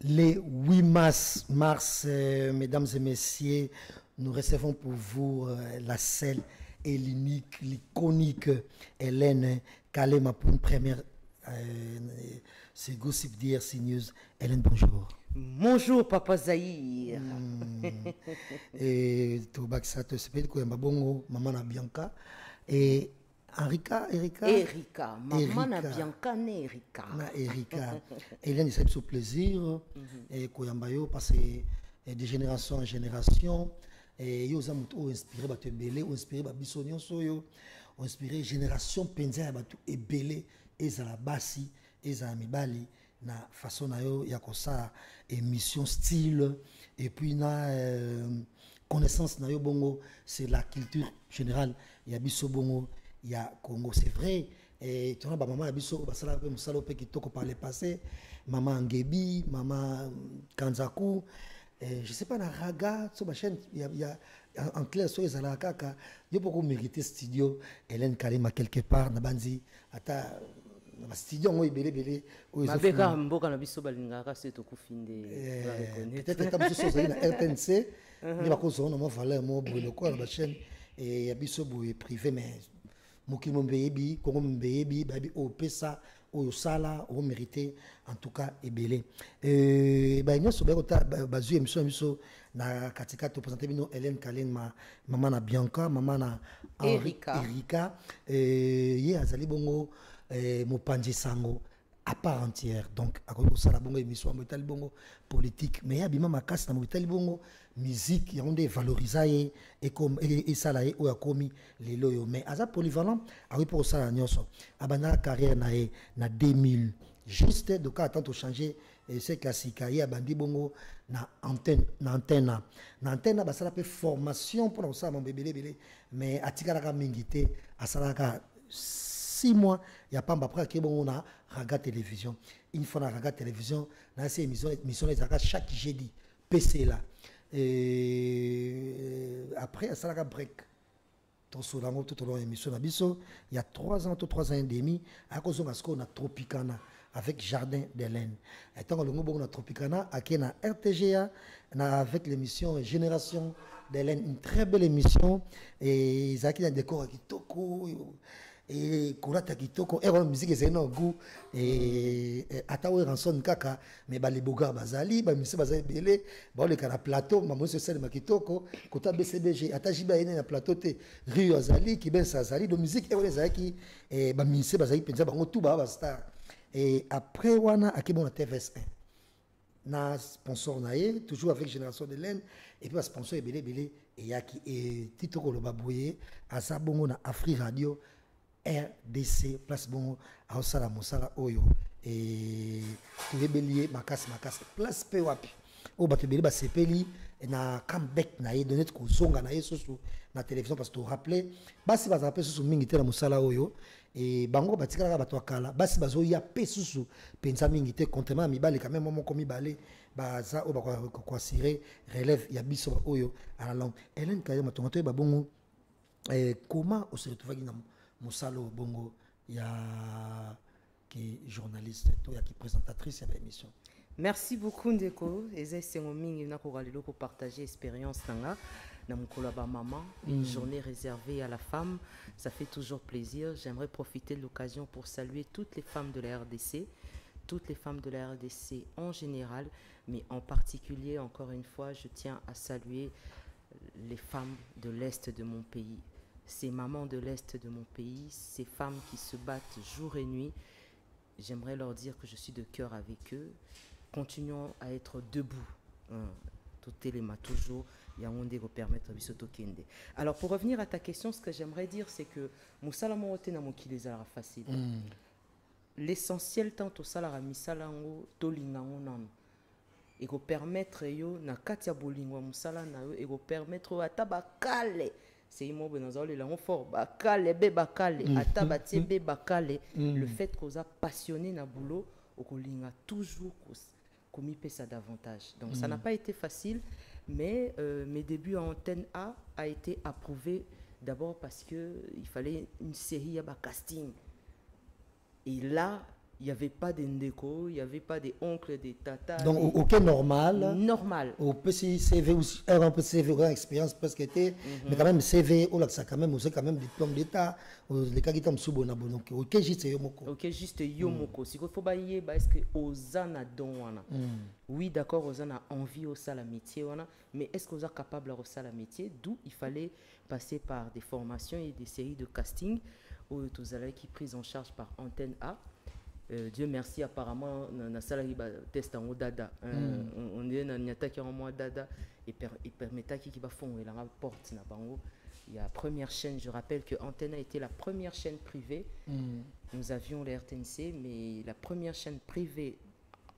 Les 8 mars, mesdames et messieurs, nous recevons pour vous la seule et l'unique, l'iconique Hélène Kalema pour une première. C'est Gossip DRC News. Hélène, bonjour. Bonjour, Papa Zahir. Et tout ça, tu sais que Bongo, maman Bianca et Erika, maman na Bianca ne Erika. Na Erika. Hélène, c'est ce plaisir et Koyambayo parce que de génération en génération et yo za mutu inspiré ba te belé, inspiré ba bisonio soyo, inspiré génération penza ba tu ebelé ezala basi, ezala mibali na façon na yo ya kosa émission style et puis na connaissance na yo bongo, c'est la culture générale ya biso bongo. Il y a Congo, c'est vrai. Et tu vois, maman Abisso, Basala, Moussalope qui toque par le passé, maman Ngebi, maman Kanzaku, je ne sais pas, dans Raga, sur ma chaîne, il y a en clair, sur les Alakaka, il y a beaucoup mérité studio, Hélène Kalema quelque part, Nabanzi, Ata. Studio moi belé mabeka mboka na biso balingaka c'est to kufinde peut-être tam so so na RTNC ni ba ko zo na mo valeur mo brûle ko na chaîne et ya biso boye privé mais mokimo mbeyebi kongo mbeyebi babi o pesa o sala o mérité en tout cas ebelé ba nyoso ba kota bazu émission biso na katika to présenter bino Hélène Kalema maman na Bianca maman na Erika ye azali bongo mopanzi sango à part entière donc à cause de ça la bongo émission motali bongo politique mais ya bima makasi na motali bongo musique ya onde valoriser et comme et ça là o ya komi lelo yo mais aza polyvalent a oui pour ça nyonso abana carrière na 2000 juste de cas tant de changer c'est classique ya bandi bongo na antenne ba ça la formation pour ça mon bébé mais atikala ka mingité asalaka 6 mois, il y a pas après que bon on a Raga télévision. Une fois on a Raga télévision, dans ces émissions chaque jeudi PC là. Et après ça la break. Tout au long de l'émission il y a 3 ans et demi à cause de ce qu'on a Tropicana avec Jardin d'Hélène. Et tant que on a Tropicana à na RTGA avec l'émission Génération d'Hélène, une très belle émission et ils ont un décor qui toko et kurata kitoko et la musique c'est un goût et atawe ranson kaka mais ba les boga bazali ba musique bazali belé ba le kana plateau maman se sel makitoko kota BCBG atajiba ene na plateau te Rio azali ki ben azali de musique et les aki et ba musique bazali penza bango tout ba star et après wana akibona TVS1 na sponsor naé toujours avec Génération de Laine et puis sponsor belé et yaki et titoko lo babouye asa bongo na Afri Radio RDC place bon à Osala Mosala Oyo et rebellier makas place pe wapi o batebeli ba sepeli na comeback na ye donner ko songa na yeso na télévision parce que tu rappeler basi ba rappeler susu mingi te na Mosala Oyo et bango batikala ba to kala basi bazo ya pe susu penza mingi te contrairement mibale quand même mon komi balé baza o ba ko assurer relève ya biso Oyo à la longue Hélène Kalema tonto ba bongo comment on se retrouve na Moussalo Bongo, il y a qui journaliste, il y a qui présentatrice de l'émission. Merci beaucoup Ndeko. C'est un mingi na kogalilo pour partager expérience nanga na mukolaba maman, une journée réservée à la femme, ça fait toujours plaisir. J'aimerais profiter de l'occasion pour saluer toutes les femmes de la RDC, toutes les femmes de la RDC en général, mais en particulier encore une fois, je tiens à saluer les femmes de l'est de mon pays. Ces mamans de l'Est de mon pays, ces femmes qui se battent jour et nuit, j'aimerais leur dire que je suis de cœur avec eux. Continuons à être debout. Tout élément, toujours, il y a un monde qui permettre de kende. Alors, pour revenir à ta question, ce que j'aimerais dire, c'est que Moussala Morote n'a mon qui les a facile. L'essentiel, tant au salara misalango, tolingango nan. Et que permettre yo na katia bolingwa Moussala na yo, et que permettre à tabakale. C'est immobilier dans les langues fort bakale be bakale atabati be bakale le fait qu'on a passionné na boulot au kolinga toujours commis ça davantage donc ça n'a pas été facile mais mes débuts en antenne a été approuvé d'abord parce que il fallait une série à casting et là il n'y avait pas d'endeko, il n'y avait pas des oncles, des tatas. Donc, aucun normal. Normal. Au petit CV aussi, un peu CV, une expérience presque été, mais quand même CV, ça quand même, quand même diplôme d'état, les cas qui tombent sous bon abonnement. Ok, juste yomoko. Ok, juste yomoko. Si il faut pas y est-ce que Ozana donwana. Oui, d'accord, Ozana a envie au sale métier, mais est-ce qu'on est capable de faire le métier? D'où il fallait passer par des formations et des séries de casting où tous allez qui prise en charge par Antenne A. Dieu merci, apparemment, on a salarié test en dada. On est dans un qui en moi dada et permettait qui va fond et la porte na bango. Il y a la première chaîne, je rappelle que Antenne a été la première chaîne privée. Nous avions les RTNC, mais la première chaîne privée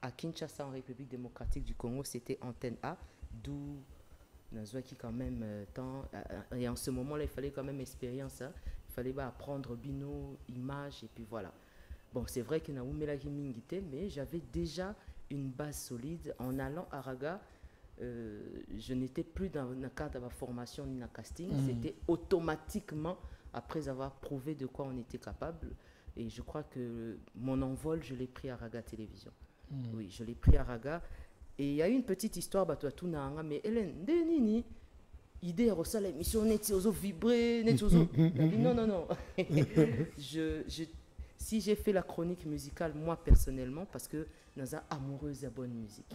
à Kinshasa en République démocratique du Congo, c'était Antenne A, d'où qui quand même temps et en ce moment-là, il fallait quand même expérience, hein. Il fallait apprendre bino, image et puis voilà. Bon, c'est vrai que mais j'avais déjà une base solide. En allant à Raga, je n'étais plus dans le cadre de ma formation ni dans le casting. C'était automatiquement, après avoir prouvé de quoi on était capable. Et je crois que mon envol, je l'ai pris à Raga Télévision. Oui, je l'ai pris à Raga. Et il y a eu une petite histoire, mais Hélène, Denini, idée à ressort l'émission, net ozo vibrer, net ozo. Non. Si j'ai fait la chronique musicale, moi personnellement, parce que nous sommes amoureuse de bonne musique.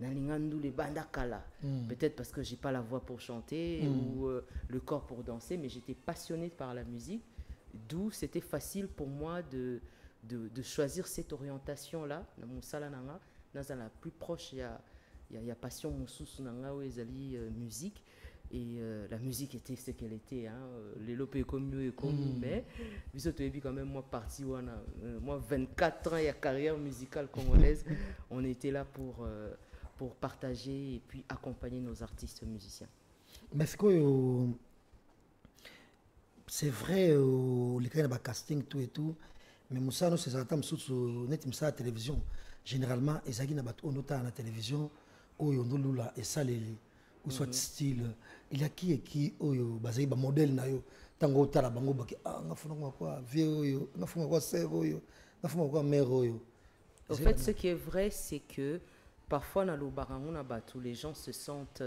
Nous les bandakala. Peut-être parce que j'ai pas la voix pour chanter ou le corps pour danser, mais j'étais passionnée par la musique. D'où c'était facile pour moi de choisir cette orientation-là. Dans mon salananga, dans la plus proche, il y a passion moussous nanga ou ezali musique. Et la musique était ce qu'elle était, hein. Les lopes comme mais quand même moi parti moi 24 ans et carrière musicale congolaise, on était là pour partager et puis accompagner nos artistes musiciens. Mais c'est vrai les cas de casting tout et tout, mais Moussa nous c'est attend sous net la télévision généralement ezaki na bato onota na télévision oyo ndolula et ça les ou soit style il y a qui et qui oyo bazai ba modèle na yo tango tala bango baki ngafuna quoi vieux oyo ngafuna quoi sœur oyo ngafuna quoi mère oyo. En fait, ce qui est vrai, c'est que parfois dans le barangon tous les gens se sentent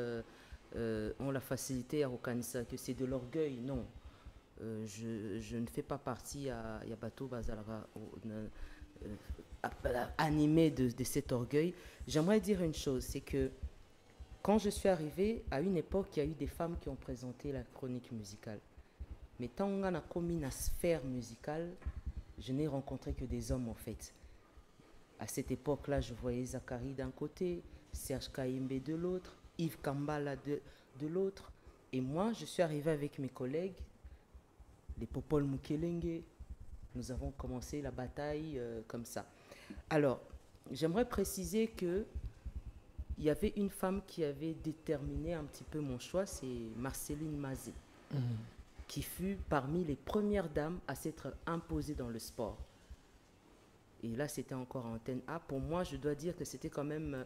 ont la facilité à reconnaître que c'est de l'orgueil. Non, je ne fais pas partie à Yabato Bazalra animé de cet orgueil. J'aimerais dire une chose, c'est que quand je suis arrivée, à une époque, il y a eu des femmes qui ont présenté la chronique musicale. Mais tant qu'on a commis la sphère musicale, je n'ai rencontré que des hommes en fait. À cette époque-là, je voyais Zachary d'un côté, Serge Kaimbe de l'autre, Yves Kambala de l'autre. Et moi, je suis arrivée avec mes collègues, les Popol Mukelenge. Nous avons commencé la bataille comme ça. Alors, j'aimerais préciser que il y avait une femme qui avait déterminé un petit peu mon choix, c'est Marceline Mazé, qui fut parmi les premières dames à s'être imposée dans le sport. Et là, c'était encore Antenne A. Pour moi, je dois dire que c'était quand même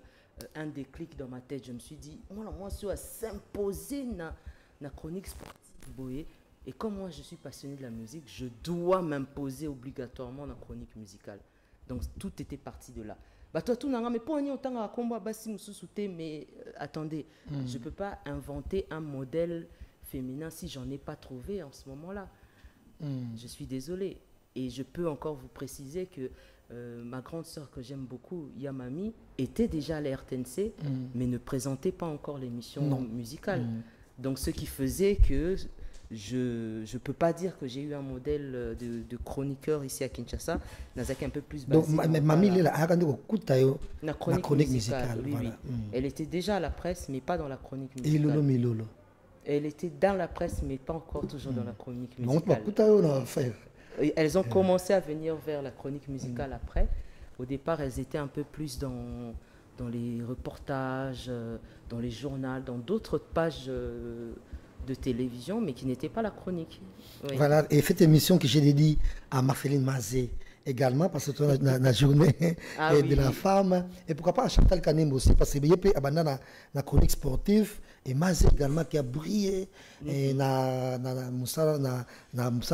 un déclic dans ma tête. Je me suis dit, moi, je suis à s'imposer dans la chronique sportive. Et comme moi, je suis passionné de la musique, je dois m'imposer obligatoirement dans la chronique musicale. Donc, tout était parti de là. Bah toi tout n'a mais pour on tanga combat basi mususuté mais attendez, je peux pas inventer un modèle féminin si j'en ai pas trouvé en ce moment-là. Je suis désolée et je peux encore vous préciser que ma grande sœur que j'aime beaucoup, Yamami, était déjà à la RTNC mais ne présentait pas encore l'émission musicale. Donc ce qui faisait que je ne peux pas dire que j'ai eu un modèle de chroniqueur ici à Kinshasa. Nazaki un peu plus basé. Donc, Mamie, la chronique musicale. Oui, voilà. Oui. Elle était déjà à la presse, mais pas dans la chronique musicale. Elle était dans la presse, mais pas encore toujours dans la chronique musicale. Elles ont commencé à venir vers la chronique musicale après. Au départ, elles étaient un peu plus dans les reportages, dans les journaux, dans d'autres pages de télévision, mais qui n'était pas la chronique. Oui. Voilà, et cette émission que j'ai dédiée à Marceline Mazé également, parce que c'est la journée de la femme, et pourquoi pas à Chantal Kanem aussi, parce qu'il y a la chronique sportive, et Mazé également qui a brillé, et na Moussala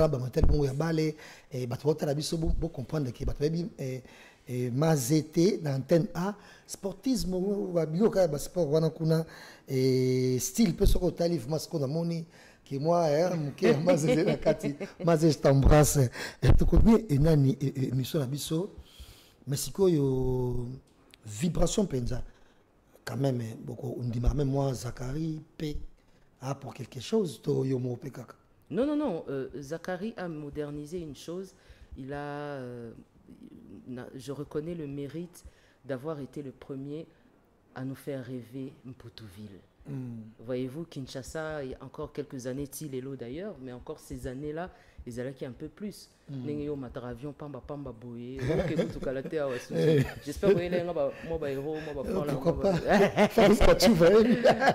Bamantel, bon, et Batouata la biso, pour comprendre que et mazete dans antenne A sportisme wa biloka ba sport wana kuna et style peut se retali masco na moni que moi muke mazete na kati mazete je t'embrasse et tout comme enani émission na biso mais sikoyo vibration penza quand même beaucoup on dit même moi Zachary P pour quelque chose to yo mo pe kaka. Non, non, non. Zachary a modernisé une chose. Il a, je reconnais le mérite d'avoir été le premier à nous faire rêver Mputouville. Voyez-vous, Kinshasa, il y a encore quelques années, Tilelo d'ailleurs, mais encore ces années-là, ils allaient un peu plus. Nengeyo mataravion pamba pamba boye. J'espère que vous avez moi héros, pourquoi pas.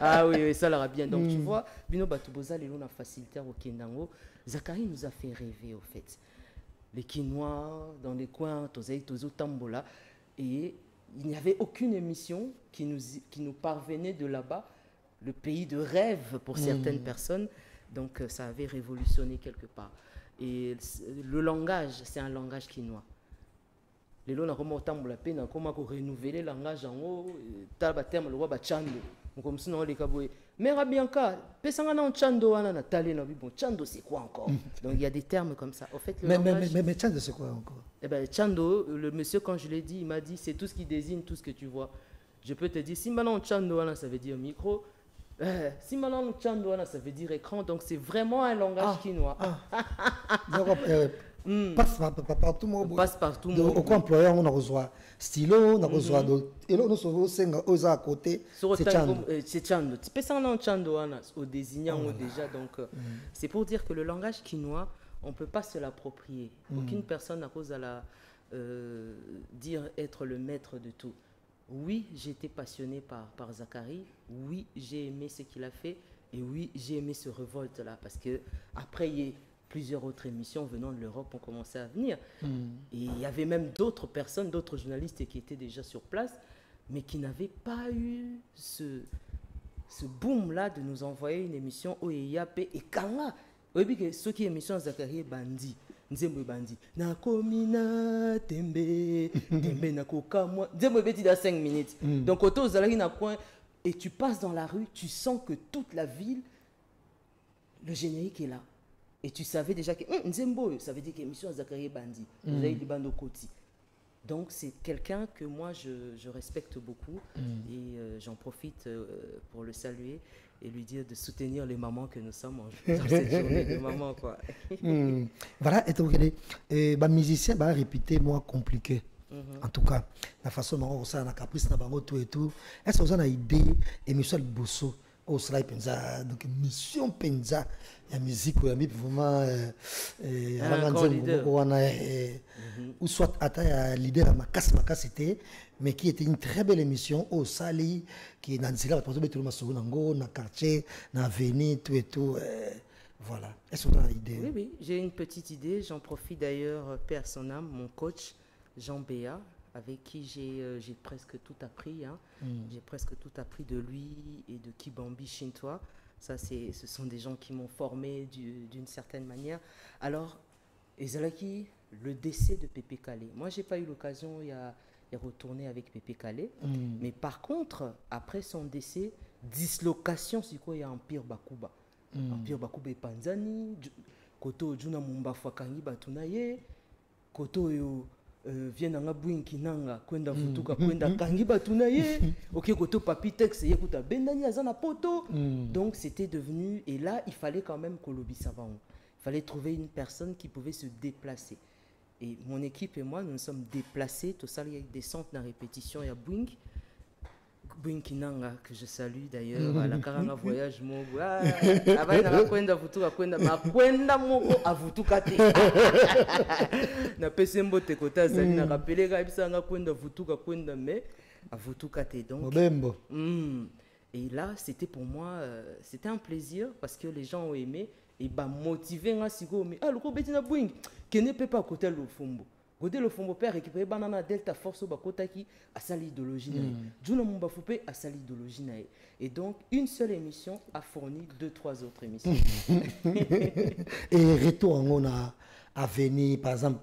Ah oui, ça l'aura bien. Donc tu vois, Bino Batuboza, les lona facilitaire au Kendango, Zachary nous a fait rêver au fait. Les Quinois dans les coins, Tozo Tambola, et il n'y avait aucune émission qui nous parvenait de là-bas, le pays de rêve pour certaines personnes. Donc ça avait révolutionné quelque part. Et le langage, c'est un langage quinois. Les gens ont renouvelé le langage en haut, talba terme le roi chando. Comme ça on les kaboué. Mais Rabianka, pesanga na chando wana na talé na bon chando c'est quoi encore? Donc il y a des termes comme ça. Au fait le mais chando c'est quoi encore? Eh ben chando, le monsieur quand je l'ai dit, il m'a dit c'est tout ce qui désigne tout ce que tu vois. Je peux te dire si maintenant chando wana ça veut dire micro. Si maintenant chando wana ça veut dire écran, donc c'est vraiment un langage quinois. Passe partout passe partout au employeur on a reçoit stylo on a reçoit et là on se senga aux à côté c'est chando tu peux s'en chando wana au désignant déjà donc c'est pour dire que le langage quinois on peut pas se l'approprier. Aucune personne n'a cause à la dire être le maître de tout. Oui, j'ai été passionné par Zachary. Oui, j'ai aimé ce qu'il a fait. Et oui, j'ai aimé ce révolte-là. Parce que après, plusieurs autres émissions venant de l'Europe ont commencé à venir. Et il y avait même d'autres personnes, d'autres journalistes qui étaient déjà sur place, mais qui n'avaient pas eu ce boom-là de nous envoyer une émission OEIAP et Kanga. Oui, parce que ceux qui émission Zachary Bandi. Nzembo bandi na komina tembe na kokamwa nzembo beti da 5 minutes. Donc auto zalaki na coin et tu passes dans la rue, tu sens que toute la ville, le générique est là et tu savais déjà que nzembo ça veut dire que émission Zachary Bandi vous avez du bando koti. Donc c'est quelqu'un que moi je respecte beaucoup et j'en profite pour le saluer et lui dire de soutenir les mamans que nous sommes dans cette journée de maman quoi. Voilà, et bah musicien bah répéter moi compliqué. En tout cas, la façon dont on a la caprice na bango tout et tout. Est-ce que vous avez une idée émission Bosso au slide penza donc mission penza la musique ou la vraiment ou soit à leader à Makasité mais qui était une très belle émission au Sali qui est dans le tout le monde na quartier na avenue tout et tout voilà. Est-ce que vous avez une idée? Oui, j'ai une petite idée. J'en profite d'ailleurs, paix à son âme, mon coach Jean Béa, avec qui j'ai presque tout appris. Hein. J'ai presque tout appris de lui et de Kibambi Shintoa. Ça, ce sont des gens qui m'ont formé d'une certaine manière. Alors, Ezalaki, le décès de Pépé Calé. Moi, je n'ai pas eu l'occasion de retourner avec Pépé Calé. Mais par contre, après son décès, dislocation, c'est quoi? Il y a Empire Bakuba. Empire Bakuba et Panzani. Koto Juna Mumbafa Kangi Batunaye. Koto yo. Viens nga bwinki nanga kwenda futuka kwenda kangi batuna ye ok koto papi texte ye kuta bendani azana poto. Donc c'était devenu et là il fallait quand même kolobi savant. Il fallait trouver une personne qui pouvait se déplacer et mon équipe et moi nous nous sommes déplacés tout ça il y a des centres de répétition il y a Bwinki nanga que je salue d'ailleurs à la karanga voyage mogo abana na kwenda futuka kwenda makwenda moko avutuka te na pesembo te kota zali na rappeler ka bisanga kwenda futuka kwenda mais avutuka te donc et là c'était pour moi c'était un plaisir parce que les gens ont aimé et ba motiver nga siko mais loko betina Bwinki kene peut pas côté le fumbo Godé le fond père récupéré banana Delta Force au bakotaki à sa idéologie. Juna Mumba Foupé à sa idéologie. Et donc, une seule émission a fourni 2-3 autres émissions. Et retour on a à venir, par exemple,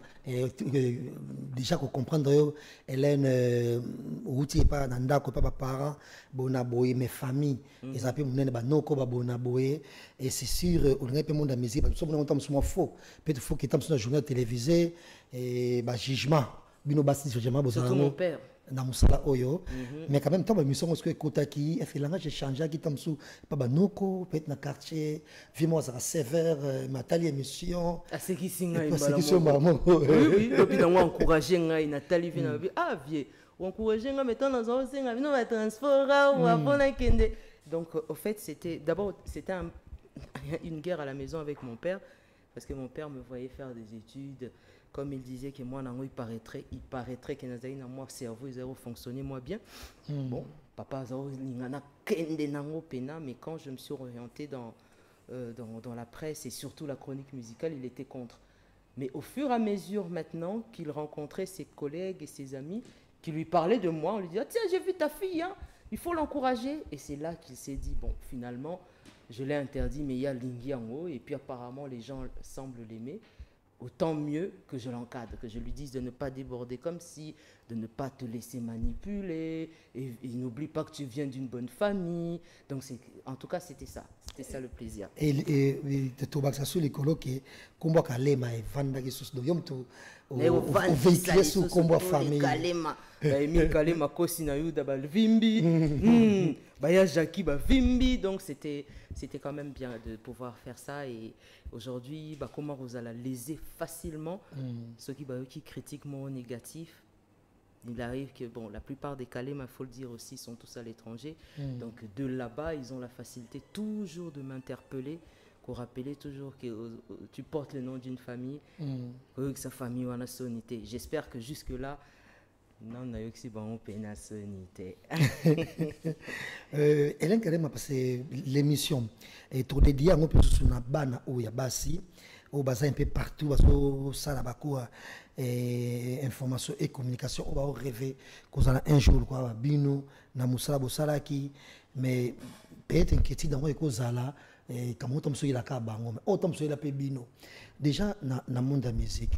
déjà qu'on comprendre, Hélène, outil pas nanda ko pas parents, bona boy mes familles, ils appellent mon nene ba noko ba bona boy, et c'est sûr, on a pas monde de musique, parce que on entend souvent faux, peut-être faut qu'il tombe sur un journal télévisé et ba jugement, bino basi jugement bo surtout mon père. Na musala oyo, mais quand même temps mission ce que kotaki, et fait langage changé qui tombe sous pas ba noko, peut-être na quartier, vimo ça sévère, matali émission. À ce qui singa maman. Oui, et puis dans moi encourager ngai Nathalie vient ah vieux, encourager ngai maintenant dans un singa, nous va transférer ou avant la kende. Donc au fait, c'était une guerre à la maison avec mon père parce que mon père me voyait faire des études. Comme il disait que moi, il paraîtrait que dans mon cerveau, il a fonctionné moins bien. Bon, papa, mais quand je me suis orienté dans la presse et surtout la chronique musicale, il était contre. Mais au fur et à mesure maintenant qu'il rencontrait ses collègues et ses amis, qui lui parlaient de moi, on lui disait, tiens, j'ai vu ta fille, hein, il faut l'encourager. Et c'est là qu'il s'est dit, bon, finalement, je l'ai interdit, mais il y a Lingui en haut, et puis apparemment, les gens semblent l'aimer. Autant mieux que je l'encadre, que je lui dise de ne pas déborder comme si, de ne pas te laisser manipuler, et n'oublie pas que tu viens d'une bonne famille. Donc, en tout cas, c'était ça le plaisir. Et tu vas sur les colocs qui combat kalema et vanda qui sont yom tu véhicule sous combat famille. Kalema, Emile Kalema kosi na yuda bal vimbi, baya Jackie ba vimbi. Donc c'était quand même bien de pouvoir faire ça. Et aujourd'hui, comment vous allez léser facilement ceux qui critiquent mon négatif. Il arrive que la plupart des Kalema, il faut le dire aussi, sont tous à l'étranger. Donc de là-bas, ils ont la facilité toujours de m'interpeller, pour rappeler toujours que tu portes le nom d'une famille, que sa famille a une sonité. J'espère que jusque-là, non, on a eu que c'est bon, une sonité. Hélène Kalema, parce que l'émission est tournée d'hier, on peut se souvenir bana ou yabasi, au bazar un peu partout, parce que ça là-bas quoi. Information et communication, on va rêver qu'on a un jour quoi bino na musala bosala qui mais peut-être inquiétude dans moi cause là et comme on tombe sur la ka bango mais on tombe sur la pe bino déjà na monde de la musique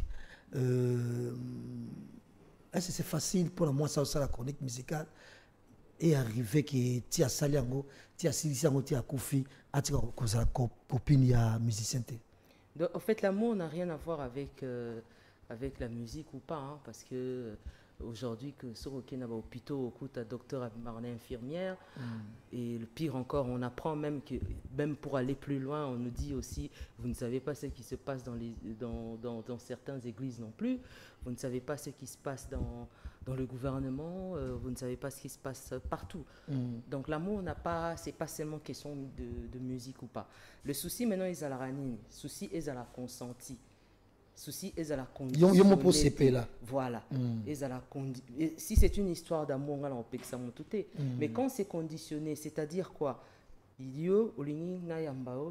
est-ce que c'est facile pour moi ça la chronique musicale et arriver que tu as saliango tu as silisango tu as koufi atika cause la copine ya musicien. En fait l'amour n'a rien à voir avec la musique ou pas, hein, parce que aujourd'hui, que sur aucun hôpital, au coup, ta docteur infirmière, et le pire encore, on apprend même que, même pour aller plus loin, on nous dit aussi, vous ne savez pas ce qui se passe dans certaines églises non plus, vous ne savez pas ce qui se passe dans le gouvernement, vous ne savez pas ce qui se passe partout. Donc l'amour c'est pas seulement question de musique ou pas. Le souci maintenant, ils à la ranine, le souci est à la consentie. Souci est à la condition. Voilà. Si c'est une histoire d'amour, on peut que ça monte. Mais quand c'est conditionné, c'est-à-dire quoi? Il y a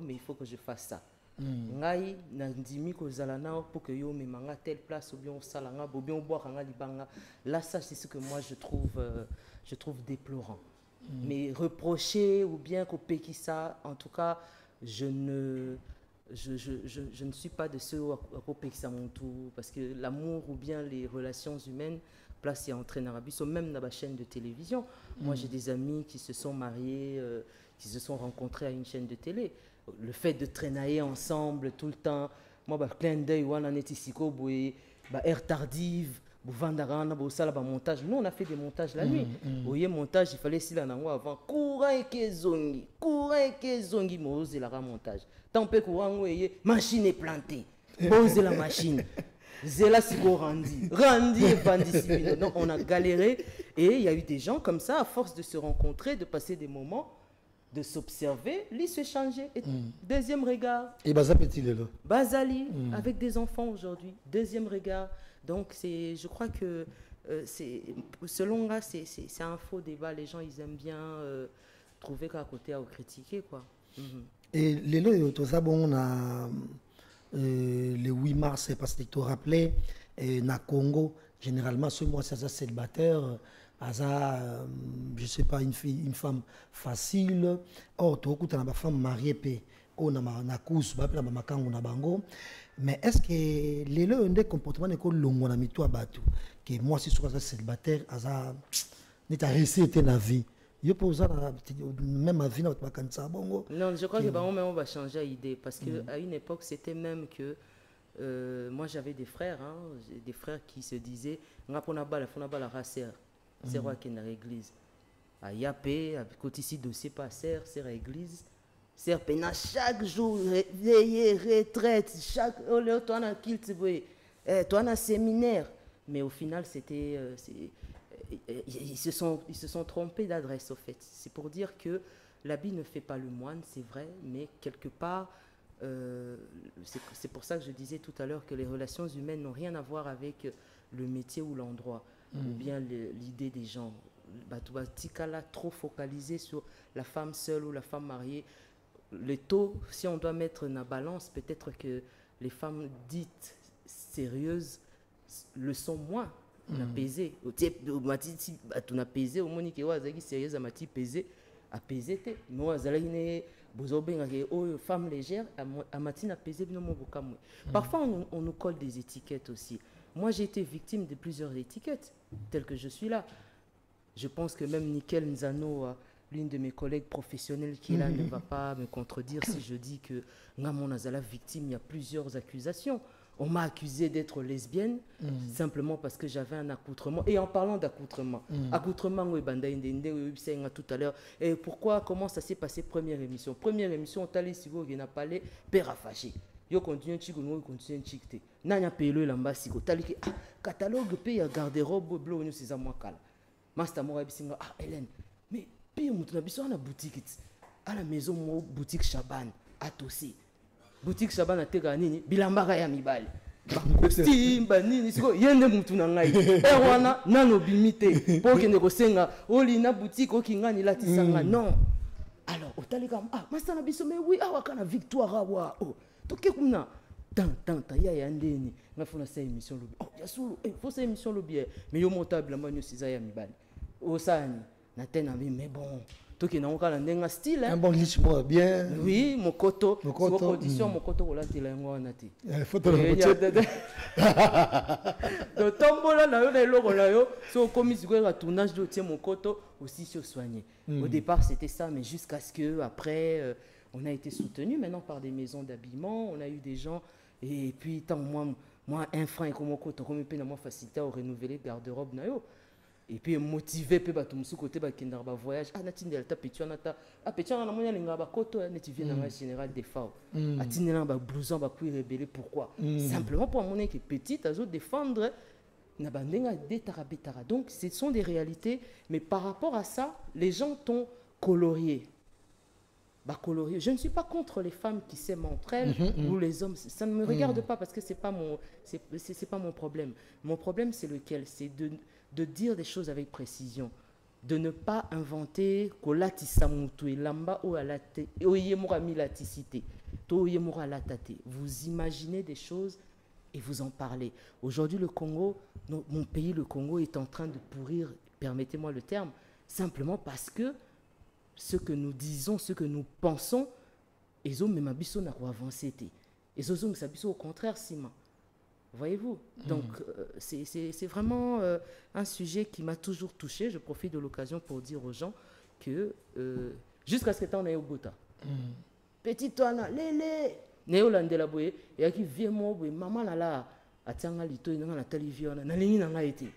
mais il faut que je fasse ça. Ngai nandimi ko zalana pour que yo me manga telle place ou bien au salanga ou bien au boire libanga. Là ça c'est ce que moi je trouve déplorant. Mais reprocher ou bien qu'on péki ça, en tout cas, je ne suis pas de ceux à mon tour parce que l'amour ou bien les relations humaines place et entraîne en Arabie, même dans la chaîne de télévision. Moi, j'ai des amis qui se sont mariés, qui se sont rencontrés à une chaîne de télé. Le fait de traîner ensemble tout le temps, moi, clin d'œil, on en est ici, air tardive, montage. Nous, on a fait des montages la nuit. Au montage, il fallait s'il en a avant. Courant et kezongi, mais la montage. Tant que courant, machine est plantée. Pose la machine. Zéla Sigo Randi et Bandisibino. Donc on a galéré et il y a eu des gens comme ça, à force de se rencontrer, de passer des moments, de s'observer, ils se changeaient. Deuxième regard. Et Bazali, avec des enfants aujourd'hui. Deuxième regard. Donc je crois que selon là, c'est un faux débat. Les gens, ils aiment bien trouver qu'à côté à critiquer, quoi. Et les lois, tout ça, bon, on a... le 8 mars, parce que tu te rappelais, Et na Congo, généralement, ce mois, c'est célibataire, je sais pas, une femme facile. Or, tu as une femme mariée, na course, na bango. Mais est-ce que les deux des comportements ne sont longs na mitou abatu que moi si je suis célibataire, n'est à réussir na vie. Je peux usar même ma vie na bakansa bongo. Non, je crois que on va changer d'idée parce que à une époque c'était même que moi j'avais des frères qui se disaient ngapona bala fona bala raser c'est roi qui est dans l'église à Yapé à côté ici dossier pas serre c'est à l'église c'est pena chaque jour veiller retraite chaque toi na kilt toi na séminaire mais au final c'était ils se sont trompés d'adresse au fait. C'est pour dire que l'habit ne fait pas le moine, c'est vrai, mais quelque part, c'est pour ça que je disais tout à l'heure que les relations humaines n'ont rien à voir avec le métier ou l'endroit, ou bien l'idée des gens. Batikala trop focalisé sur la femme seule ou la femme mariée. Le taux, si on doit mettre une balance, peut-être que les femmes dites sérieuses le sont moins. On a pesé on a pesé au moins que wazaki sérieuse amati pesé a pesé te mais wazalaki ne bozobenga ke o femme légère amati na pesé bino mo bokamwe. Parfois on nous colle des étiquettes aussi. Moi j'ai été victime de plusieurs étiquettes telles que je suis là. Je pense que même Nickel Nzano, l'une de mes collègues professionnelles qui est là, ne va pas me contredire si je dis que Ngamon Azala victime, il y a plusieurs accusations. On m'a accusé d'être lesbienne simplement parce que j'avais un accoutrement. Et en parlant d'accoutrement, accoutrement, tout à l'heure. Et pourquoi, comment ça s'est passé première émission? Première émission, on allé si vous n'a pas les père à fâcher. Yo continue chico, nous continue chic. Nanya payé l'ambassi, tali que catalogue paye garde-robe bleu, nous c'est à moi cal. Master Mora bisinga Hélène, mais puis on a besoin de boutique à la maison boutique Chaban à Tossi. Boutique Chaban a tega nini bilambaka ya mibali costume banini siko yende mutu na ngai wana nano bimite pour que ne kosenga olina boutique okingani latisanga non alors otalika masta na biso mais oui awakana victoire awa toke kuna tant ya ndeni ngafuna sa émission lobi ya sulu faut sa émission lobi mais yo montable manu siza ya mibali osani na tena mais bon toki na ngala ndenga style un bon lich moi bien oui mon koto condition mon koto ko latela ngo na ti photo de tombola na yo na eloko na yo so komi sikoya tournage de tie mon koto aussi se soigner au départ c'était ça mais jusqu'à ce que après on a été soutenu maintenant par des maisons d'habillement on a eu des gens et puis tant moi un franc et comme koto comme pe na moi facilité à renouveler garde-robe na yo. Et puis motivé pe bato musu côté ba kindar ba voyage natindela ta petio nata petio na monya linga ba koto neti vient dans général des FAO atinela ba blouson ba kui rebelle pourquoi simplement pour montrer que petite azo défendre na bandenga detara betara donc ce sont des réalités mais par rapport à ça les gens t'ont colorié. Je ne suis pas contre les femmes qui s'aiment entre elles ou les hommes. Ça ne me regarde pas parce que c'est pas mon problème. Mon problème, c'est lequel? C'est de dire des choses avec précision. De ne pas inventer vous imaginez des choses et vous en parlez. Aujourd'hui, le Congo, mon pays, le Congo, est en train de pourrir, permettez-moi le terme, simplement parce que ce que nous disons, ce que nous pensons, ils ont même abisso n'a pas avancé. Ils ont au contraire, Sima. Voyez-vous? Donc, c'est vraiment un sujet qui m'a toujours touché. Je profite de l'occasion pour dire aux gens que jusqu'à ce que tu en aies au Gota. Petit toi, lélé, néolande la boye, et qui vient moi, maman là, à Tianga Lito, il y a un télévision, na ligne n'a été.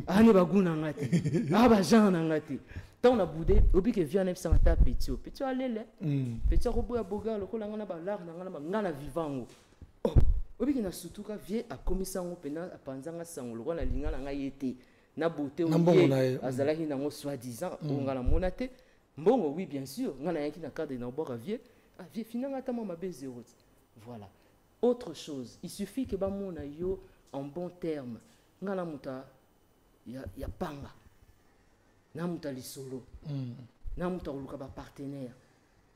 Ah, ne baguna n'a été. Ah, bah, j'en ai été. Tant on a boudé, obi que vient sans ta petit, petit allez, petit robot à boga, le col en a balar, n'en vivant. Oh, obi qui n'a surtout qu'à vieux à commissaire au pénal à Panzanga sans le roi la ligne en a été. N'a beauté au lieu, à Zalaki n'a soi-disant, on a la monate. Bon, oui, bien sûr, on a un qui n'a qu'à des nombres à vieux finalement, à ma baisse de route. Voilà. Autre chose, il suffit que mon ayo en bon terme, on a la mouta, il y a panga. Namuta li solo namuta uluka ba partenaire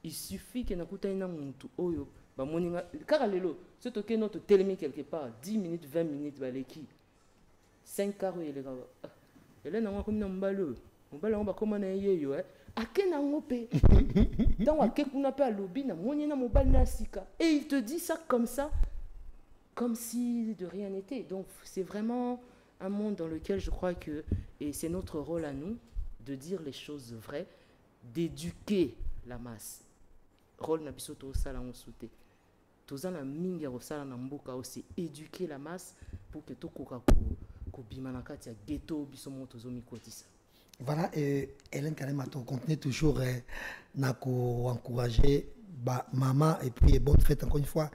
il suffit que nakuta ina muntu oyo ba moninga kaka lelo C'est ok, notre télémi quelque part, 10 minutes, 20 minutes, baleki. 5 carreaux, il est là. Elle est comme un balou. On va comme un yeyo, hein. A quel angopé? Dans un quelque qu'on appelle lobby, na moyen mon bal nasika. Et il te dit ça, comme si de rien n'était. Donc, c'est vraiment un monde dans lequel je crois que, et c'est notre rôle à nous, de dire les choses vraies, d'éduquer la masse. Rôle na biso to sala on souté. Tozana mingi ro sala na mboka aussi éduquer la masse pour que to koka ko bimana kati ya ghetto biso moto zo mikotisa. Voilà, Hélène Kalema, on continue toujours à encourager maman et puis bonne fête encore une fois.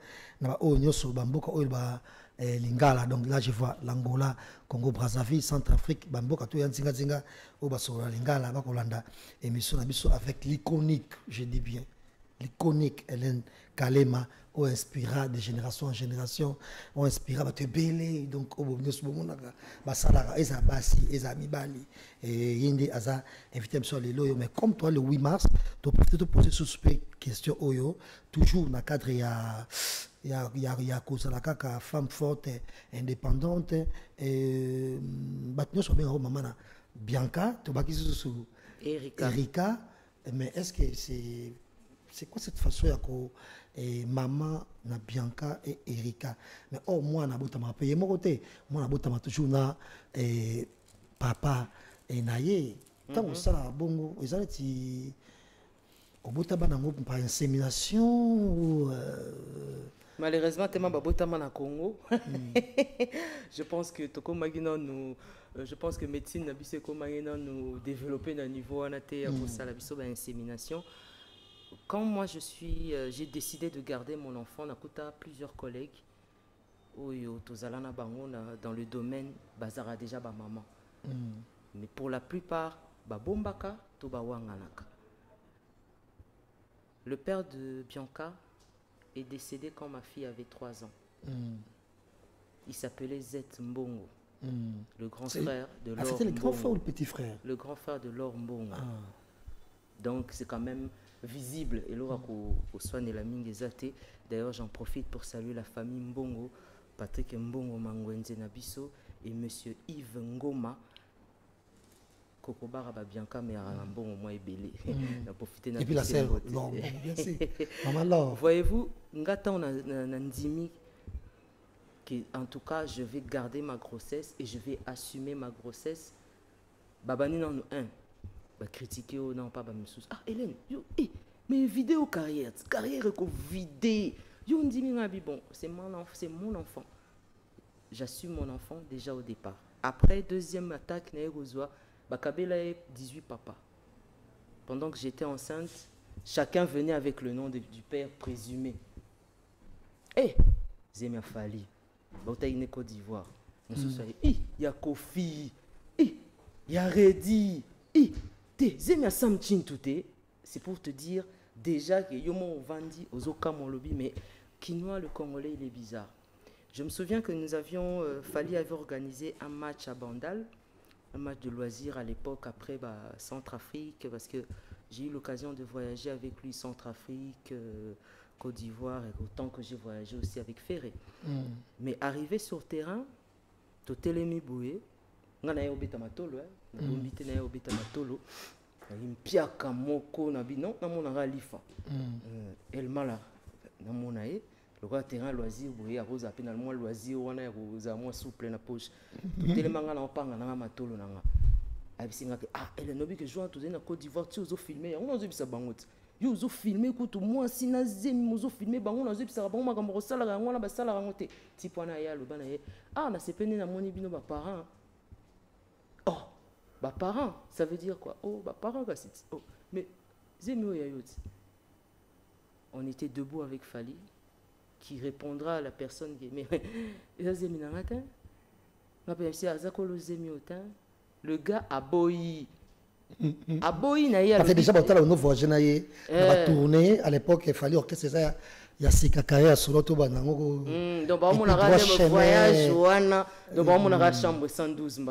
Lingala, donc là je vois l'Angola, Congo Brazzaville, Centrafrique, Bamboka, tout yanzinga zinga, au Basola Lingala, Bakolanda, émission avec l'iconique, je dis bien, l'iconique Hélène Kalema, on inspira de génération en génération, on inspira ba te belé, donc au bonheur ce moment là, basala eza basi, eza mibali, et yende aza invité sur les loyaux, mais comme toi le 8 mars, tu peux te poser sur cette question oyo, toujours dans le cadre il y a cause la kaka femme forte, indépendante, et batno so bien maman Bianca, tu baki sur Erika, mais est-ce que c'est quoi cette façon et maman na Bianca et Erika, mais oh moi na bota ma payer mon côté, moi na bota ma toujours na papa et naye tant ça la bongo ils allaient ti au bota banango par insémination ou malheureusement tellement babota na Congo. Je pense que toko magina nous je pense que médecine na biso ko magina nous développer na niveau anaté pour ça la biso ba insémination. Quand moi j'ai décidé de garder mon enfant, on a plusieurs collègues dans le domaine bazara déjà ba maman. Mais pour la plupart ba bombaka to ba wanganaka. Le père de Bianca est décédé quand ma fille avait 3 ans. Il s'appelait Zet Mbongo. Le grand frère de Laure. C'était le grand frère ou le petit frère? Le grand frère de Laure Mbongo. Donc c'est quand même visible et Laura au soin de la Mingezate. D'ailleurs, j'en profite pour saluer la famille Mbongo, Patrick Mbongo Mangwenze Nabiso et monsieur Yves Ngoma. Kokobara Bianca mais Mbongo moi est belé. Et puis la sœur, non, bien sûr. Maman Laure. Voyez-vous, ngata on a ndimi que en tout cas je vais garder ma grossesse et je vais assumer ma grossesse. Babani non un. Critiquer ou non pas me sous. Ah Hélène, yo, mais vidéo carrière que vidé. Yo on dit bon, c'est mon enfant. J'assume mon enfant déjà au départ. Après deuxième attaque na Erozoa, Bakabela 18 papa. Pendant que j'étais enceinte, chacun venait avec le nom du père présumé. Zemia Fali, Bautaïne Côte d'Ivoire. Il y a Kofi, il y a Redi, c'est pour te dire déjà que Yomo Vandi aux Okam lobby, mais Quinoa le Congolais il est bizarre. Je me souviens que nous avions, Fali avait organisé un match à Bandal, un match de loisirs à l'époque après Centrafrique, parce que j'ai eu l'occasion de voyager avec lui Centrafrique, Côte d'Ivoire, et autant que j'ai voyagé aussi avec Ferré. Mais arrivé sur terrain, Totelemi Boué, on a eu Betamatolo, invité na yo Betamatolo, il piaka moko na bino na mona ralifa. El mala na mona e, le terrain loisir boye a rose à peine moi loisir wana ya rosa moi souple na poche. Tellement nga na opanga na matolo na nga. Abisinga ke elle no bi que joint to na Côte d'Ivoire tu ozo filmer, on ozo bisa bangote. Yo ozo filmer ko to moi sina zemi ozo filmer bango na ozo bisa bango makambo ko sala nga na ba sala rangote. Tipwana ya lo bana ye. Na sepene na moni bino ba parents. Parents, ça veut dire quoi? Parents, mais on était debout avec Fali, qui répondra à la personne qui mais le gars a boyi. A boyi na ya. Déjà on voyage na ye, na tourner à l'époque il fallait orchestre ça. Il y a ces cacailles sur l'auto banango. Donc on a regardé le voyage wana, donc on a regardé chambre 112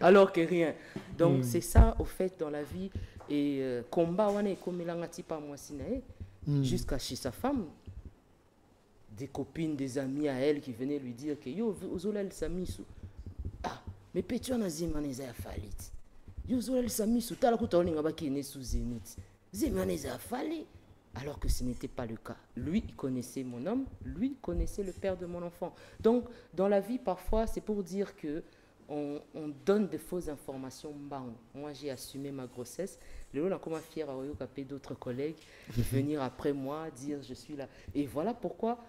alors que rien. Donc c'est ça au fait dans la vie et combat wana comme il a pas moi sinae jusqu'à chez sa femme. des copines, des amis à elle qui venaient lui dire que yo, Ozolel Samisu. Ah, mais Pétion a Zimaneza a falit. Yo, Ozolel Samisu, t'as la coutaoling à bakine sous Zénith. Zimaneza a fallu. Alors que ce n'était pas le cas. Lui, il connaissait mon homme, lui connaissait le père de mon enfant. Donc, dans la vie, parfois, c'est pour dire que on donne de fausses informations. Moi, j'ai assumé ma grossesse. Léo, on a comme fier à Oyokape d'autres collègues de venir après moi dire je suis là. Et voilà pourquoi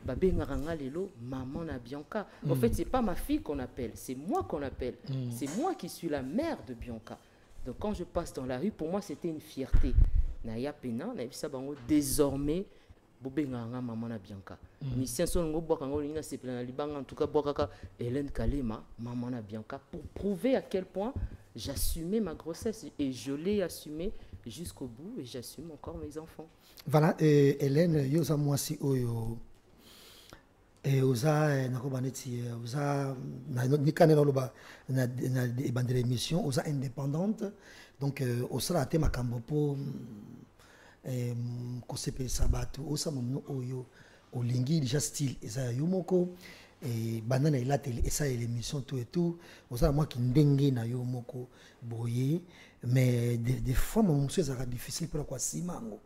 Babé Ngaranga Lelo, maman na Bianca. En fait, c'est pas ma fille qu'on appelle, c'est moi qu'on appelle. C'est moi qui suis la mère de Bianca. Donc, quand je passe dans la rue, pour moi, c'était une fierté. Naya pena na bisa bango désormais bobenganga maman na Bianca mission son ngo boka ngo lina sepela na libanga en tout cas boka Hélène Kalema maman na Bianca pour prouver à quel point j'assumais ma grossesse et je l'ai assumée jusqu'au bout et j'assume encore mes enfants. Voilà, Hélène yoza mwasi oyo oza nakobaneti oza na nikane na loba na bandele émission oza indépendante. Donc, au sera te makambo po kosepe sabatu osa momno oyo olingi déjà style eza yomoko et banana ila télé esa l'émission tout et tout osa moi qui ndenge na yomoko boye mais des fois mon monsieur ça difficile pour quoi simango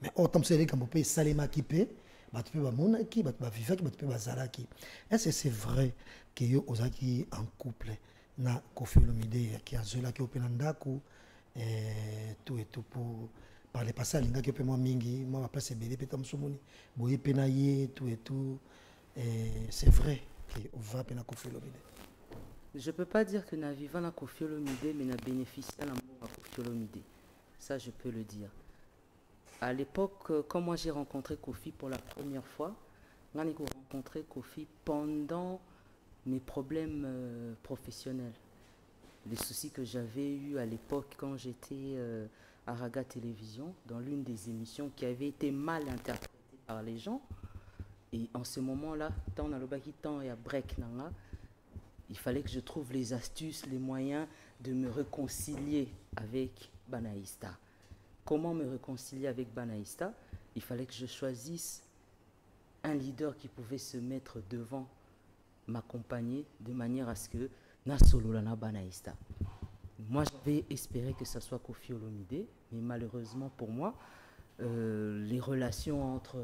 mais autant c'est les kambo pe salema ki pe batu pe ba monaki batu ba vivaki batu pe ba zalaki. Est-ce que c'est vrai que yo ozaki en couple na Koffi Olomide qui a zola ki openandako tout et tout pour parler passé à l'inga qui peut moi mingi moi après c'est bébé pétam somoni boye penaye tout et tout c'est vrai que on va pena Koffi Olomide. Je peux pas dire que na vivant na Koffi Olomide mais na bénéficié à l'amour à Koffi Olomide. Ça je peux le dire. À l'époque quand moi j'ai rencontré Koffi pour la première fois, j'ai rencontré Koffi pendant mes problèmes professionnels. Les soucis que j'avais eus à l'époque quand j'étais à Raga Télévision, dans l'une des émissions qui avait été mal interprétée par les gens. Et en ce moment-là, tant dans le baki, tant et à break nanga, il fallait que je trouve les astuces, les moyens de me réconcilier avec Banaïsta. Comment me réconcilier avec Banaïsta? Il fallait que je choisisse un leader qui pouvait se mettre devant, m'accompagner de manière à ce que na solo na Banaïsta. Moi j'avais espéré que ça soit Koffi Olomide, mais malheureusement pour moi les relations entre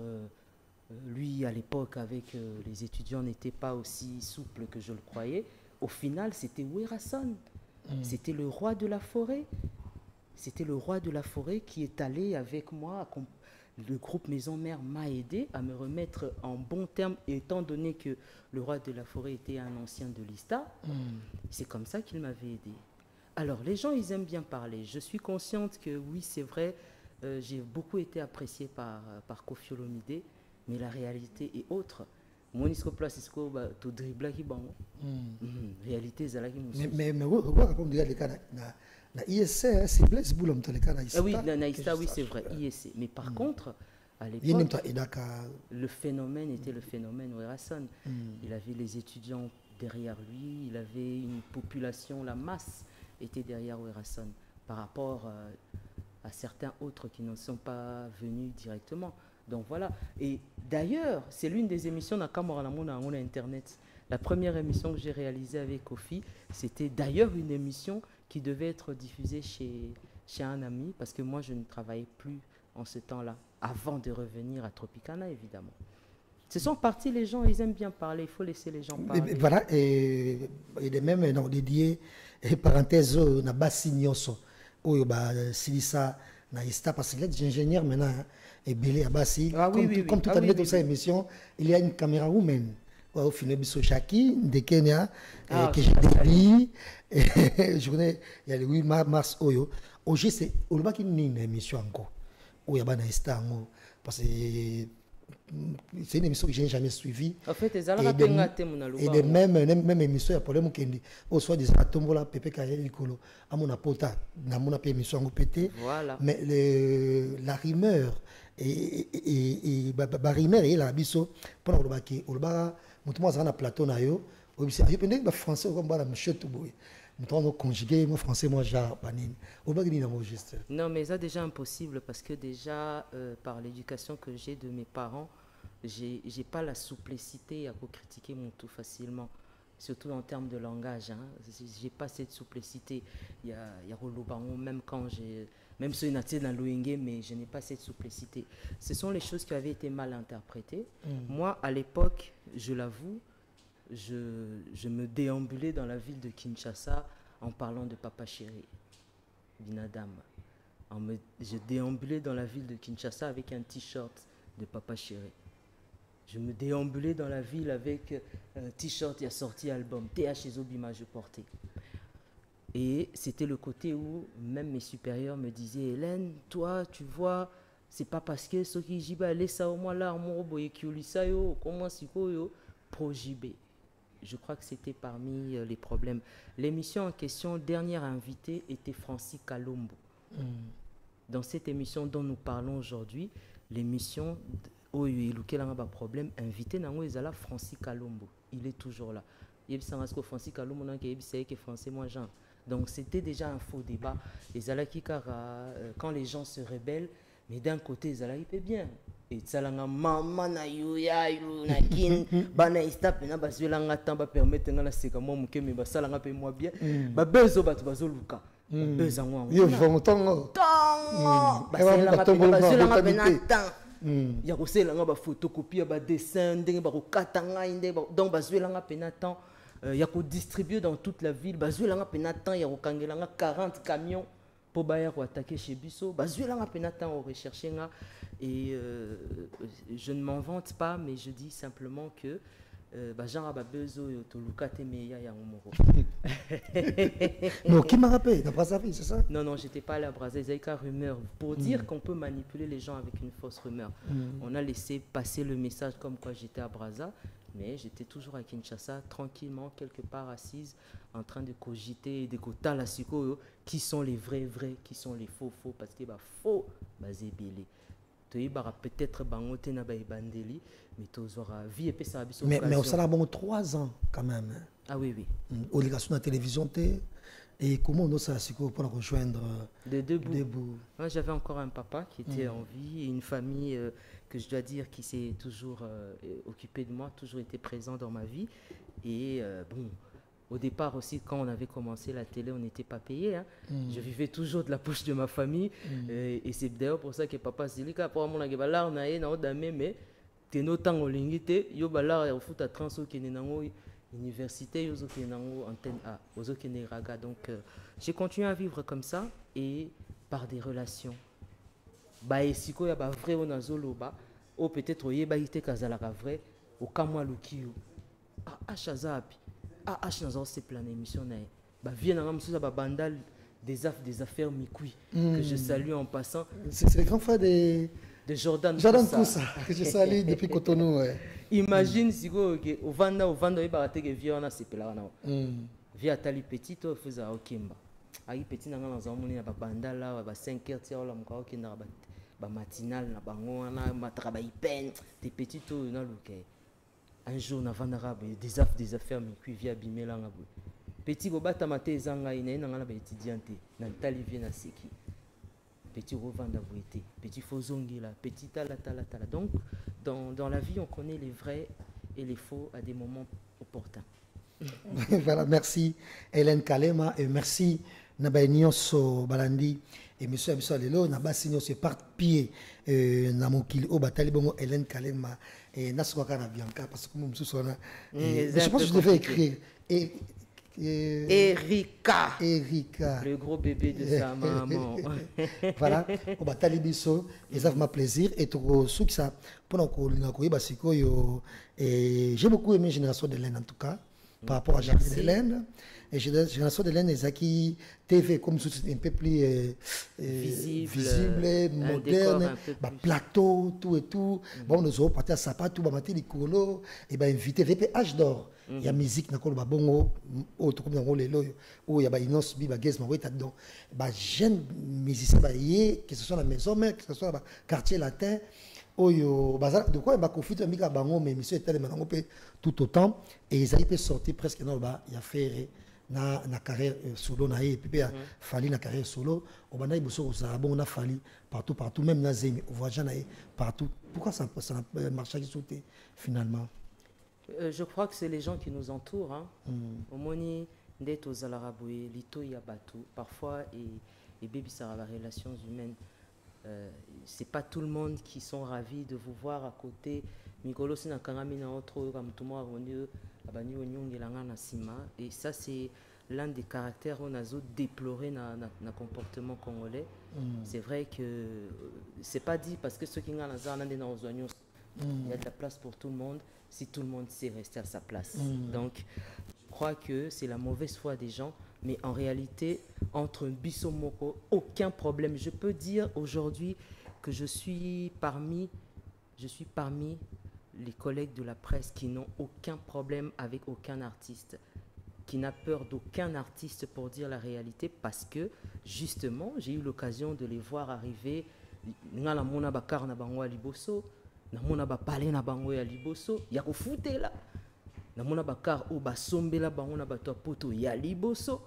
lui à l'époque avec les étudiants n'étaient pas aussi souples que je le croyais. Au final c'était Werason, c'était le roi de la forêt. C'était le roi de la forêt qui est allé avec moi. Le groupe Maison Mère m'a aidé à me remettre en bon terme, étant donné que le roi de la forêt était un ancien de l'ISTA. C'est comme ça qu'il m'avait aidé. Alors, les gens, ils aiment bien parler. Je suis consciente que oui, c'est vrai, j'ai beaucoup été appréciée par Koffi Olomide, mais la réalité est autre. Monisco place to dribla qui bon. Réalité zalaki musu. Mais comme dire les cas na ISC c'est Blaise Boulom to les cas na ISC. Oui, na ISC oui, c'est vrai, ISC. Mais par contre à l'époque le phénomène était le phénomène Werason. Il avait les étudiants derrière lui, il avait une population, la masse était derrière Werason par rapport à certains autres qui ne sont pas venus directement. Donc voilà. Et d'ailleurs, c'est l'une des émissions dans Cameroun Internet. La première émission que j'ai réalisée avec Koffi, c'était d'ailleurs une émission qui devait être diffusée chez un ami, parce que moi, je ne travaillais plus en ce temps-là, avant de revenir à Tropicana, évidemment. Ce sont partis les gens, ils aiment bien parler, il faut laisser les gens parler. Et voilà, et de même, dédié, parenthèse, na basi nyonso, oyo ba silisa na ista parce que les ingénieurs maintenant et belé à Bassi comme tout année dans cette émission il y a une caméra woman au final biso Jackie de Kenya que j'ai dédié journée il y a le 8 mars oyo aujourd'hui c'est au bas qui une émission encore oyo ba na ista parce que c'est une émission que j'ai jamais suivie. En fait, et de même émission, il y a problème qui dit, au soit des atomes là, Pepe Kayel Nicolo, à mon apota, na mon émission en pété. Voilà. Mais la rumeur et rumeur et la biso pour le baki, au bas, mon tour à plateau na yo, au bisi, ayo pendant que français comme bala monsieur tout boy. Mon tour conjugué, moi français, moi j'ai banine. Au bas qui dit juste. Non, mais ça déjà impossible parce que déjà par l'éducation que j'ai de mes parents. j'ai pas la souplicité à critiquer mon tout facilement, surtout en termes de langage. Hein. J'ai pas cette souplicité. Il y a Rolobango, même quand j'ai, même si je dans l'Oyenge, mais je n'ai pas cette souplicité. Ce sont les choses qui avaient été mal interprétées. Moi, à l'époque, je l'avoue, je me déambulais dans la ville de Kinshasa en parlant de Papa Chéri, Binadam. Je déambulais dans la ville de Kinshasa avec un t-shirt de Papa Chéri. Je me déambulais dans la ville avec un t-shirt, il a sorti album, TH Ezobima, je portais. Et c'était le côté où même mes supérieurs me disaient, Hélène, toi, tu vois, c'est pas parce que ce qui j'y va, laisse ça au moins là, mon robot, comment c'est quoi, pro-JB. Je crois que c'était parmi les problèmes. L'émission en question, dernière invitée, était Francis Kalombo. Dans cette émission dont nous parlons aujourd'hui, l'émission où il y a un problème, invité dans Francis Kalombo. Il est toujours là. Il y a Francis Kalombo qui français moi Jean. Donc c'était déjà un faux débat. Quand les gens se rebellent, mais d'un côté, ils peut bien. Et ça la maman na yuya na kin bana istap na bazwelanga tamba permettre ngala seka mo muke me basala nga pe moi bien ba bezo batu bazoluka beza ngwa yo vontongo bazwelanga pe na temps ya kosela nga ba photocopie ba dessin ndenge ba kokata nga inde donc bazwelanga pe na temps ya ko distribuer dans toute la ville bazwelanga pe na temps ya kokangela nga 40 camions pour baya ko attaquer chez biso bazwelanga pe na temps au rechercher nga. Et je ne m'en vante pas, mais je dis simplement que non, qui m'a rappelé à Brazzaville, c'est ça? Non, j'étais pas allé à Brazzaville, c'est rumeur. Pour dire qu'on peut manipuler les gens avec une fausse rumeur. On a laissé passer le message comme quoi j'étais à Brazza, mais j'étais toujours à Kinshasa, tranquillement, quelque part assise, en train de cogiter et de côté la qui sont les vrais, qui sont les faux, parce que faux, c'est belé. Peut-être bangote na bandeli mais tozora vie et ça mais on s'en a bon 3 ans quand même. Ah oui obligation de la télévision et comment on ça pour rejoindre debout. Moi j'avais encore un papa qui était en vie et une famille que je dois dire qui s'est toujours occupé de moi, toujours été présent dans ma vie et bon. Au départ aussi, quand on avait commencé la télé, on n'était pas payé. Hein. Je vivais toujours de la poche de ma famille. Et c'est d'ailleurs pour ça que papa s'est dit pour mon aguebalar na e na odame mais teno tango lingite yo balar ya foot à transo kenenango université yo zo kenenango antenne A ozo keneraga. Donc j'ai continué à vivre comme ça et par des relations. Ba esiko ya ba vrai on azoloba ou peut-être oyeba ite kazalaka vrai au kamwa lukiyo. Ah chazapi. C'est plein d'émissions. Viens à bandal des affaires Mikoui que je salue en passant. C'est le grand frère de Jordan Koussa que je salue depuis Cotonou. Imagine si au Vanda il va te via na sepela na. Via tali petit to faisait okimba. Ai petit nanga na zamoni na bandal là ba 5h tia la mko okina ba matinal na bango na matraba ipen des petits to na luke. Un jour, on a des affaires, mais qui vient abîmer la ngabou. Petit gobata maté zanga ina ina ngala ba étudiante na tali vient na seki. Petit revendre été, petit fozongi là, petit tala. Donc dans la vie, on connaît les vrais et les faux à des moments opportuns. Voilà, merci Hélène Kalema et merci Nabainioso Balandi et monsieur Abisso Lelo Nabasinio se part pied na mokili au batali bongo Hélène Kalema et Naswaka na Bianca parce que moi je pense que je devais écrire Erika, le gros bébé de sa maman. Voilà, au batali biso et ça fait plaisir et tout ce qui ça pendant que j'ai beaucoup aimé Génération de Hélène en tout cas. Par rapport à Jardin d'Hélène. Et Génération d'Hélène, Ezaki TV, comme un peu plus visible, moderne, plateau, tout et tout. Bon, nous avons parti à Sapa, tout, matin, les colos, et bien invité, VPH d'or. Il y a musique, il y a bongo, autre comme dans le où il y a Inos, Biba, Gez, Maroui, dedans. Jeunes musiciens, que ce soit la maison mère, que ce soit le quartier latin. De quoi il va confiter avec bango mais monsieur était maintenant tout autant et ils allaient sortir presque dans le bas il y a fait na carrière solo na et puis fali na carrière solo au bana iboso ça bon on a fali partout même na zemi on voit jamais partout pourquoi ça marche qui sauter finalement je crois que c'est les gens qui nous entourent hein omoni ndeto zalaraboué lito ya batu parfois et baby ça la relations humaines c'est pas tout le monde qui sont ravis de vous voir à côté mikolo sina kangami na autre comme tout moi abani onyongelanga na sima et ça c'est l'un des caractères on a déploré na comportement congolais c'est vrai que c'est pas dit parce que ceux qui ngana za nande na ozonyo il y a de la place pour tout le monde si tout le monde sait rester à sa place donc je crois que c'est la mauvaise foi des gens mais en réalité entre biso moko aucun problème je peux dire aujourd'hui que je suis parmi les collègues de la presse qui n'ont aucun problème avec aucun artiste, qui n'a peur d'aucun artiste pour dire la réalité parce que justement j'ai eu l'occasion de les voir arriver nga la mona bakar na bango ya liboso na mona ba palais na bango ya liboso ya ko futela na mona bakar o ba sombela bango na bato poto ya liboso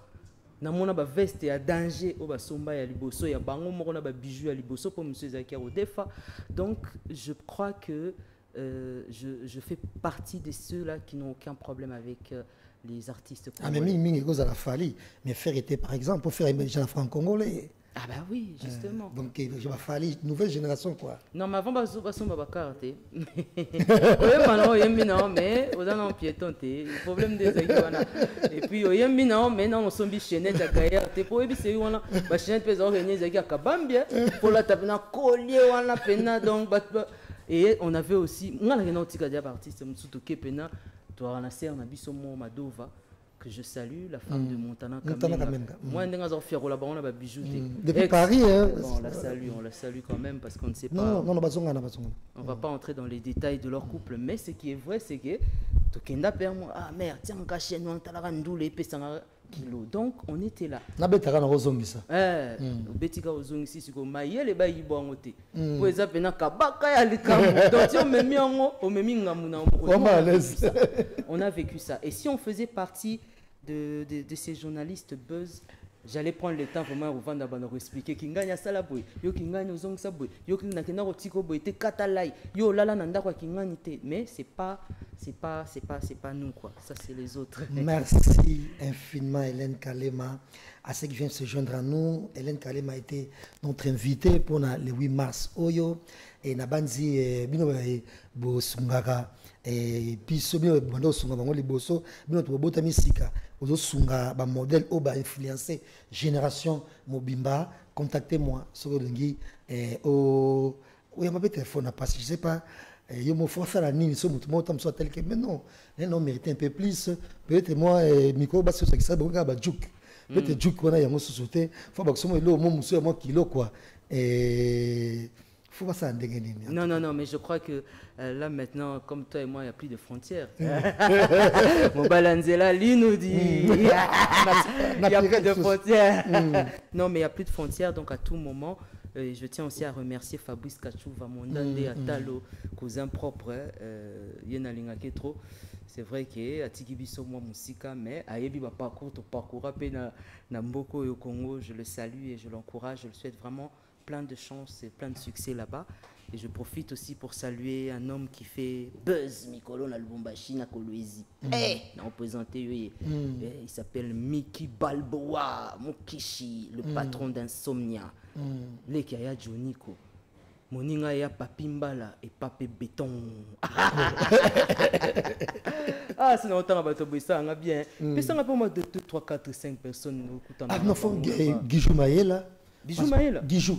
na mona ba veste ya danger o ba somba ya liboso ya bango moko na ba bijoux ya liboso pour monsieur Zakia Odefa donc je crois que je fais partie de ceux-là qui n'ont aucun problème avec les artistes congolais. Ah mais mingi cause à la fali mais faire était par exemple pour faire émerger la franc-congolais. Ah bah oui, justement. Donc je va falloir nouvelle génération quoi. Non mais avant basomba bakarte. Ouais maintenant yembi non mais aux en piéton té problème des aïwana. Et puis yembi non mais non on sombi chaînette à gaillard té pour ebi c'est wana ba chaînette pesa organiser zaki kabambia pour la tapena collier wana pena donc et on avait aussi on a la nautica dia artiste Mtsuto Kepena toi na ser na biso mo Madova que je salue la femme de Montana Kamenga. Moi on a fier la on a bijoux depuis Paris hein. Bon, on la salue quand même parce qu'on ne sait pas. Non on va pas entrer dans les détails de leur couple mais ce qui est vrai c'est que tokenda père moi ah merde tiens caché nous talaka ndule pesanga kilo donc on était là na betaka na ozongisa betika ozongisi siko mayele ba yibongo te po eza pena kabaka ya likambo donc on memi yango on memi ngamu na on a vécu ça et si on faisait partie de ces journalistes buzz j'allais prendre le temps vraiment pour vendre expliquer kinganya sala boy yo kinganya ozongisa boy yo kinakena rotiko boy te katalai yo lala na ndako kingani te mais c'est pas nous quoi ça c'est les autres. Merci infiniment Hélène Kalema à ceux qui viennent se joindre à nous. Hélène Kalema a été notre invitée pour le 8 mars oyo et na banzi bino bo sungaka et puis ce bino bando sunga bango liboso bino to bota misika ozo sunga ba modèle o ba influencer génération mobimba contactez-moi sur le lingi au oui ma téléphone parce que je sais pas yo mo faut faire la nini so mutu motam so tel que mais non on mérite un peu plus peut-être moi micro ba so ça qui ça ba juk peut-être juk on a yango société faut ba so mo lo mo muso mo kilo quoi et faut pas ça ndengenini. Non mais je crois que là maintenant comme toi et moi il y a plus de frontières. Mon balanzela lui nous dit il y a plus de frontières. Non mais il y a plus de frontières donc à tout moment je tiens aussi à remercier Fabrice Kachouva mon Ndande Atalo cousin propre yenalinga ketro. C'est vrai que atiki biso moi musika mais ayebi ba parcours pe na mboko au Congo je le salue et je l'encourage je le souhaite vraiment plein de chance et plein de succès là-bas. Et je profite aussi pour saluer un homme qui fait buzz, Mikolo na Lubumbashi na Kolwezi. On présenté il s'appelle Mickey Balboa Mokishi, le patron d'Insomnia. Leki ya Joniko. Moninga ya Papimbala et Papé Béton. Ah, c'est longtemps à bateau ça on a bien. Mais ça on pas moi 2 3 4 5 personnes ah non faut Guijou Maïla. Bijou Maïla. Guijou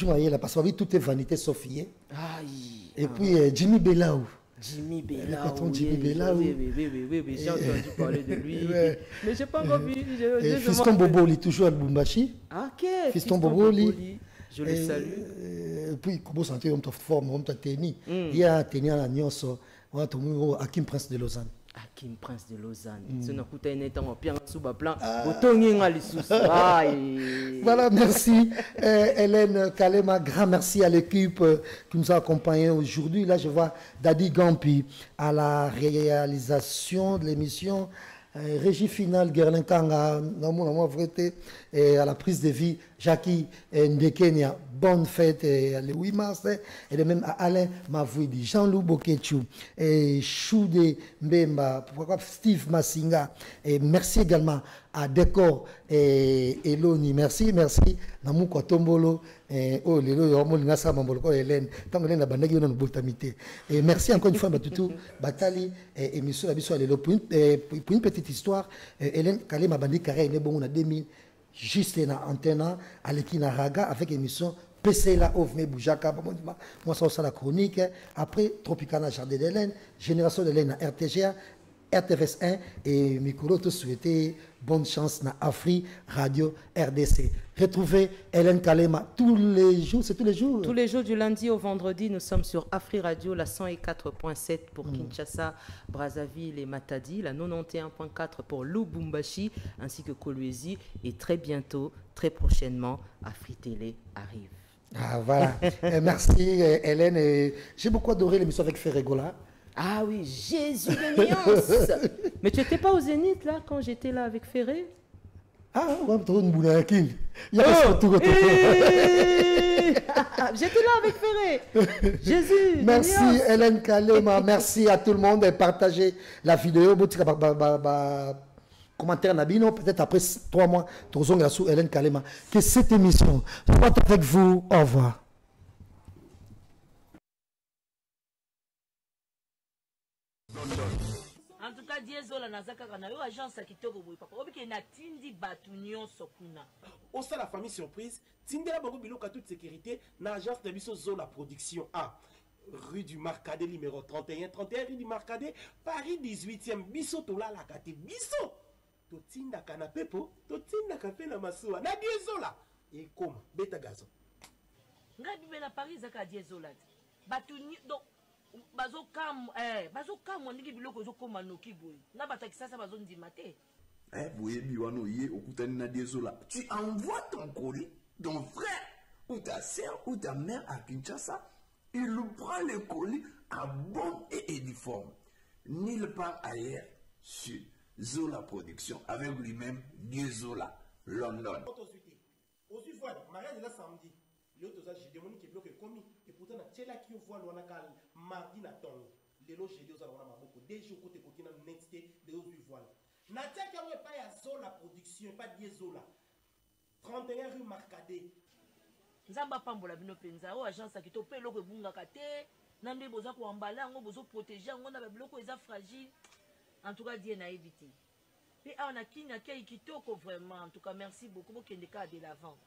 Maïla parce que tout est vanité sauf hier. Et puis Jimmy Belaou. Le patron Jimmy Belaou. Oui, j'ai entendu parler de lui. Mais j'ai pas encore vu. Fiston Boboli toujours à Lubumbashi. OK. Fiston Boboli. Je le salue. Et puis comment sentir on te forme, on te tenir. Il y a tenir la nyonso. On a tombé Hakim Prince de Lausanne. Hakim Prince de Lausanne. Ce n'a coûté un temps bien sous plan. Voilà, merci Hélène Kalema, grand merci à l'équipe qui nous a accompagnés aujourd'hui. Là, je vois Dadi Gampi à la réalisation de l'émission, Régie finale, Gerlin Kanga, et à la prise de vie, Jackie Ndekenya, bonne fête le 8 mars, et de même à Alain Mavouidi, Jean-Loup Boketchou, et Choude Mbemba, pourquoi Steve Massinga, et merci également à Décor et Eloni, merci, Namouko Tombolo, et oh, Hélène, tant Hélène a bandé dans botamité. Et merci encore une fois, Batutu, Batali, et Monsieur Abisso, pour une petite histoire, Hélène Kalé m'a bandé carré, il est bon, on a 2000, juste en antenne, à l'Ekina Raga, avec émission PC la Ovme Boujaka, moi ça la chronique, après Tropicana Jardin d'Hélène, Génération d'Hélène à RTGA, RTVS 1 et Mikolo te souhaiter bonne chance dans Afri Radio RDC. Retrouvez Hélène Kalema tous les jours, c'est tous les jours. Tous les jours du lundi au vendredi, nous sommes sur Afri Radio, la 104.7 pour Kinshasa, Brazzaville et Matadi, la 91.4 pour Lubumbashi ainsi que Kolwezi et très bientôt, très prochainement, Afri Télé arrive. Ah voilà, merci Hélène. J'ai beaucoup adoré l'émission avec Ferregola. Ah oui, Jésus de nuance. Mais tu n'étais pas au Zénith là quand j'étais là avec Ferré? Ah, ouais, tu as une boule à qui? J'étais là avec Ferré. Jésus. Merci Hélène Kalema, merci à tout le monde. Partagez la vidéo. Commentaire Nabino, peut-être après 3 mois, tu as sur Hélène Kalema. Que cette émission soit avec vous. Au revoir. En tout cas, Diezola Nazaka na yo agence à kitoko boy papa. Obi ke na tindi batu nyonso kuna. Au sein la famille surprise, tindela bango biloko toute sécurité na agence de biso Zola production A. Rue du Marcadet numéro 31 rue du Marcadet, Paris 18e biso tola la kate biso. To tinda kana pepo, to tinda kape na masuwa. Na Diezola et comme beta gazo. Ngai bibela Paris zaka Diezola. Batu donc bazo kam ndiki biloko zo koma noki boy na batakisa sa bazo ndima te boyebi wano ye okutani na Diezola, tu envoies ton colis, ton frère ou ta sœur ou ta mère à Kinshasa, il prend le colis en bon et uniforme, nulle part ailleurs sur Zola Production avec lui-même Diezola London. Aussi voilà, mariage là samedi. L'autre j'ai demandé qu'il bloque commis et pourtant na tela qui voit l'on a mardi na tongo les loges j'ai dit aux alora beaucoup des jours côté côté na netté de autres voilà na tia qui a pas ya Zola production pas Diezola 31 rue Marcadet nzamba pambola bino penza o agence a kito pe loko bunga kate na ndé boza ko embala ngo bozo protéger ngo na biloko eza fragile en tout cas Dieu na évité puis on a qui na kitoko vraiment en tout cas merci beaucoup pour qu'il de l'avant.